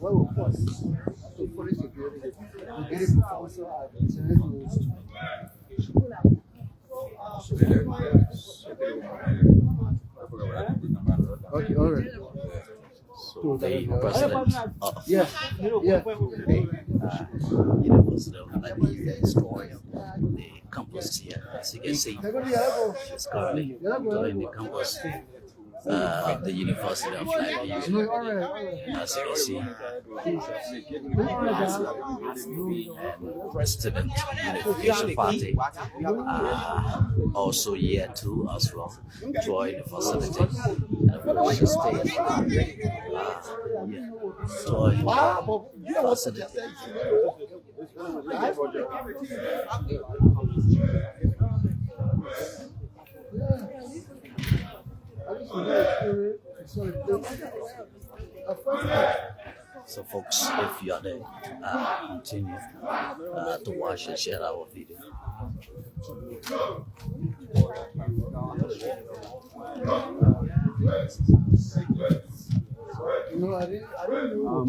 well, of course, to foreign security, to get it also okay, all right. So the president of Yeah, yeah. the University of Liberia is drawing the campus here. As you can see, it's currently drawing the campus of the University of Liberia. As you can see, Student Unification Party also here too as well, drawing the facility. Drawing the stage. Drawing the facility. So folks, if you are there, continue to watch and share our video.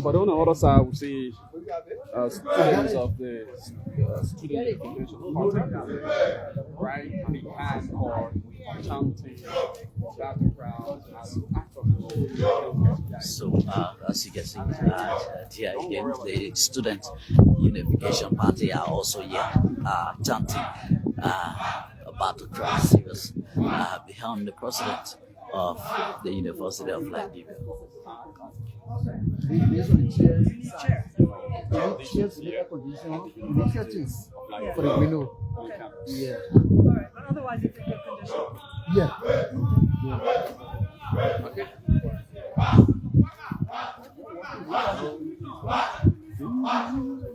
But on the other side, we see students of the Student Unification Party, right? On the hand or chanting, background, So, as you can see, here again, the Student Unification Party are also here chanting battle cry singers behind the president of the University of Liberia. For the window. Yeah. Alright, but otherwise it's a good condition. Yeah. okay.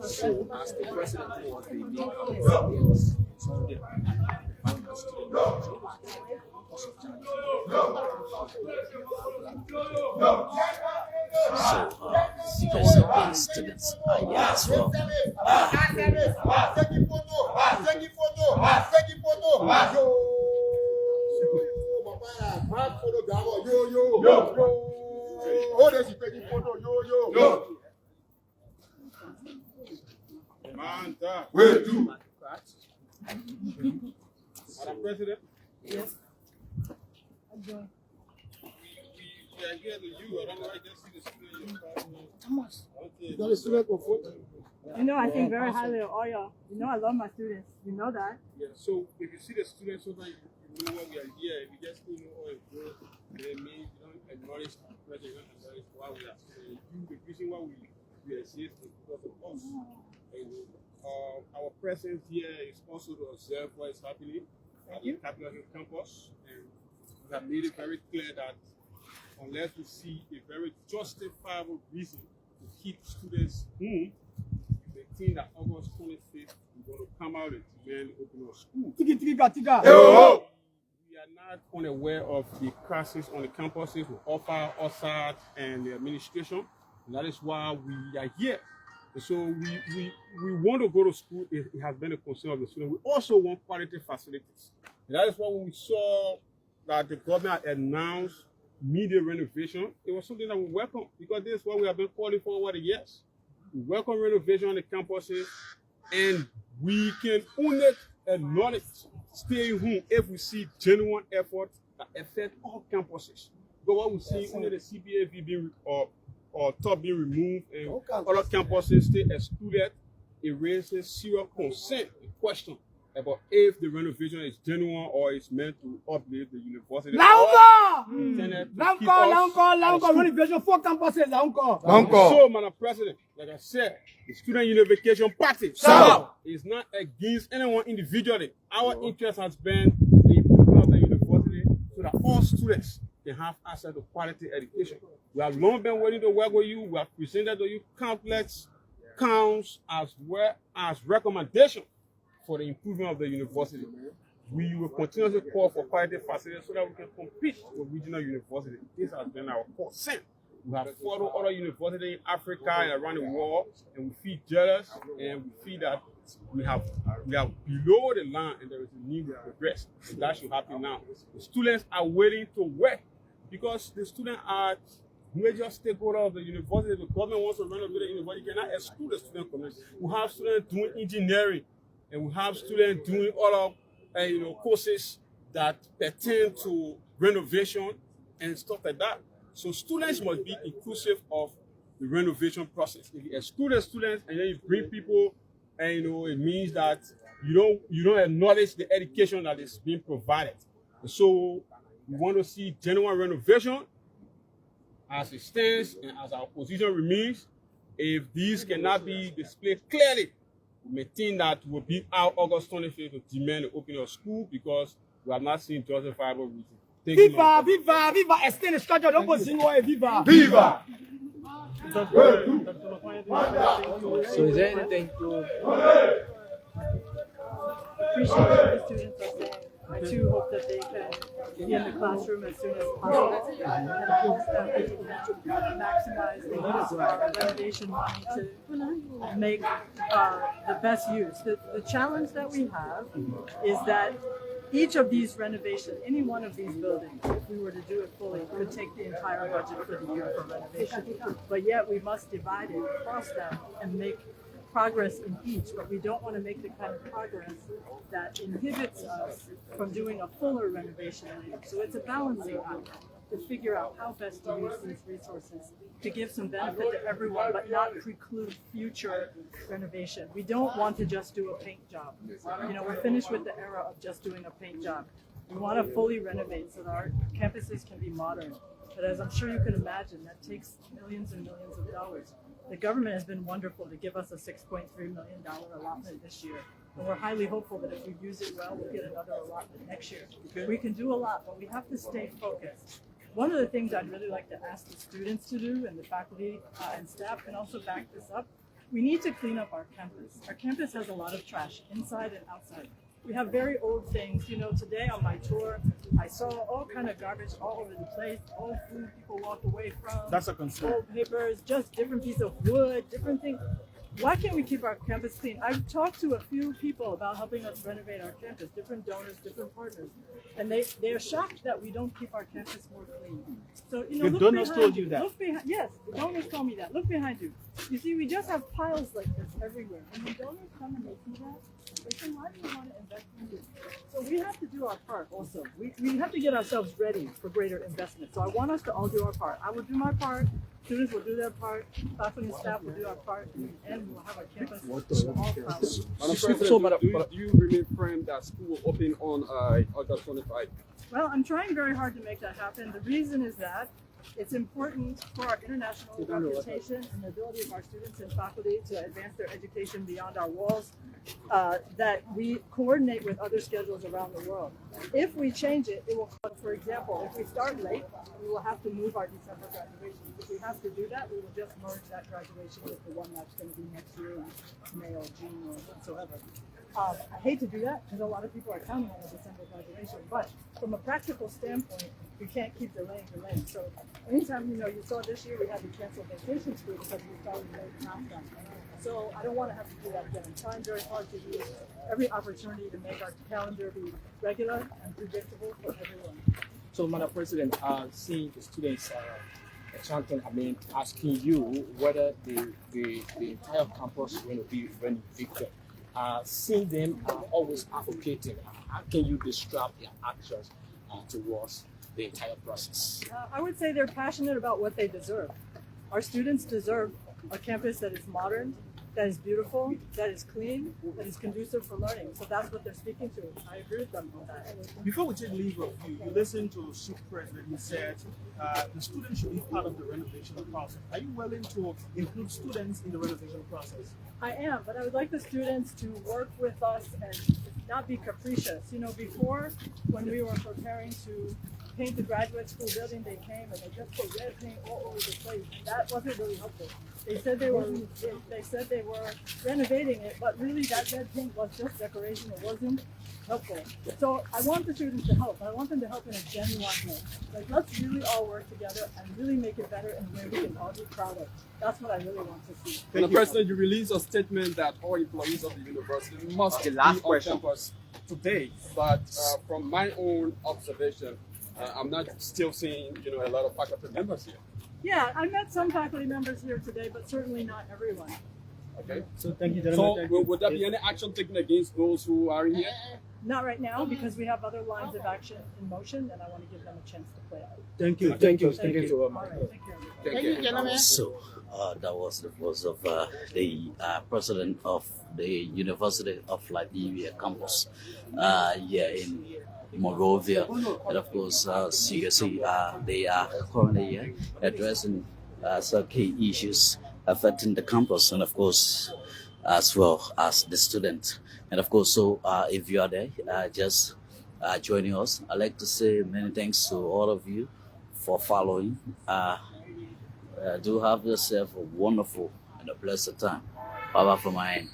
So, as the president for the main student, So, you can see the students are here as well. Madam President? Yes. We are here to you. I don't know, I just see the student. Thomas. Okay. You're a student of what? You know I think very highly of all y'all. You know I love my students. You know that. Yeah, so if you see the students over, you know what we are here. If you just don't know all it's good, then maybe you don't acknowledge the president, you don't acknowledge why we are here. The reason why we exist is because of us. And, our presence here is also to observe what is happening at the Capitol Hill campus. And we have made it very clear that unless we see a very justifiable reason to keep students home, they think that August 25th we're going to come out and demand opening of school. We are not unaware of the crisis on the campuses with OFA, OSAD, and the administration. And that is why we are here. And so we want to go to school. It has been a concern of the students. We also want quality facilities. And that is why when we saw that the government announced media renovation, it was something that we welcome, because this is what we have been calling for over the years. We welcome renovation on the campuses, and we can only acknowledge staying home if we see genuine efforts that affect all campuses. But what we see only the CPAV being or top being removed and other campuses stay excluded, it raises serious concern and question about if the renovation is genuine or is meant to uplift the university. Renovation 4 campuses. So, Madam President, like I said, the Student Unification Party is not against anyone individually. Our interest has been the improvement of the university so that all students can have access to quality education. We have long been waiting to work with you. We have presented to you countless counts as well as recommendations for the improvement of the university. We will continue to call for quality facilities so that we can compete with regional universities. This has been our concern. We have followed other universities in Africa and around the world, and we feel jealous, and we feel that we have below the line, and there is a need to progress. And that should happen now. The students are waiting to work because the students are major stakeholder of the university. If the government wants to renovate the university, you cannot exclude the student community. We have students doing engineering, and we have students doing other courses that pertain to renovation and stuff like that. So students must be inclusive of the renovation process. If you exclude the students and then you bring people, and it means that you don't acknowledge the education that is being provided. And so we want to see genuine renovation as it stands and as our position remains. If these cannot be displayed clearly, we may think that we'll be out August 25th to demand the opening of school because we have not seen justifiable reason. Viva, viva, viva, extend the structure, don't go sing away, viva. Viva! So is there anything to Appreciate what the students are saying. I too hope that they can be in the classroom as soon as possible. And I hope that we can maximize the use of our renovation money to make the best use. The challenge that we have is that each of these renovations, any one of these buildings, if we were to do it fully, could take the entire budget for the year for renovation. But yet we must divide it across them and make progress in each, but we don't want to make the kind of progress that inhibits us from doing a fuller renovation later. So it's a balancing act to figure out how best to use these resources to give some benefit to everyone, but not preclude future renovation. We don't want to just do a paint job. We're finished with the era of just doing a paint job. We want to fully renovate so that our campuses can be modern. But as I'm sure you can imagine, that takes millions and millions of dollars. The government has been wonderful to give us a $6.3 million allotment this year. And we're highly hopeful that if we use it well, we'll get another allotment next year. We can do a lot, but we have to stay focused. One of the things I'd really like to ask the students to do, and the faculty and staff can also back this up, we need to clean up our campus. Our campus has a lot of trash, inside and outside. We have very old things. Today on my tour, I saw all kind of garbage all over the place, old food people walk away from. That's a concern. Old papers, just different pieces of wood, different things. Why can't we keep our campus clean? I've talked to a few people about helping us renovate our campus, different donors, different partners, and they're shocked that we don't keep our campus more clean. So, The look donors behind told you. you that? Look behind. Yes, the donors told me that. Look behind you. You see, we just have piles like this everywhere. And when donors come and they see that, they say, why do you want to invest in this? So we have to do our part also. We have to get ourselves ready for greater investment. So I want us to all do our part. I will do my part. Students will do their part, faculty and staff will do our part, and we'll have our campus all proud. Madam President, do you remain firm that school will open on August 25? Well, I'm trying very hard to make that happen. The reason is that it's important for our international reputation and the ability of our students and faculty to advance their education beyond our walls, that we coordinate with other schedules around the world. If we change it, it will, for example, if we start late, we will have to move our December graduation. If we have to do that, we will just merge that graduation with the one that's going to be next year in May or June or whatsoever. I hate to do that because a lot of people are counting on a December graduation, but from a practical standpoint, we can't keep delaying. So anytime, you saw this year we had to cancel vacation school because we started late last time. So I don't want to have to do that again. I'm trying very hard to use every opportunity to make our calendar be regular and predictable for everyone. So, Madam President, seeing the students chanting, asking you whether the entire campus is going to be renovated. Seeing them always advocating, how can you describe their actions towards the entire process? I would say they're passionate about what they deserve. Our students deserve a campus that is modern, that is beautiful, that is clean, that is conducive for learning. So that's what they're speaking to. I agree with them on that. Before we take leave of you, you listened to SUP President. He said the students should be part of the renovation process. Are you willing to include students in the renovation process? I am, but I would like the students to work with us and not be capricious. Before, when we were preparing to paint the graduate school building, they came and they just put red paint all over the place. That wasn't really helpful. They said they were renovating it, but really that red paint was just decoration. It wasn't helpful. So I want the students to help, but I want them to help in a genuine way. Let's really all work together and really make it better in a way we can all be proud of. That's what I really want to see. Madam President, you released a statement that all employees of the university must be on campus today. But from my own observation, I'm not still seeing a lot of faculty members here. Yeah, I met some faculty members here today, but certainly not everyone. Okay. So thank you, So gentlemen. would there be any action taken against those who are here? Not right now, because we have other lines of action in motion, and I want to give them a chance to play out. Thank you. Thank you. Thank you. All right, thank you. Thank you. So that was the voice of the president of the University of Liberia campus here in Monrovia. And of course, as you can see, they are currently here addressing some key issues affecting the campus and of course as well as the students. And of course, so if you are there, just joining us, I'd like to say many thanks to all of you for following. Do have yourself a wonderful and a blessed time. Bye bye from my end.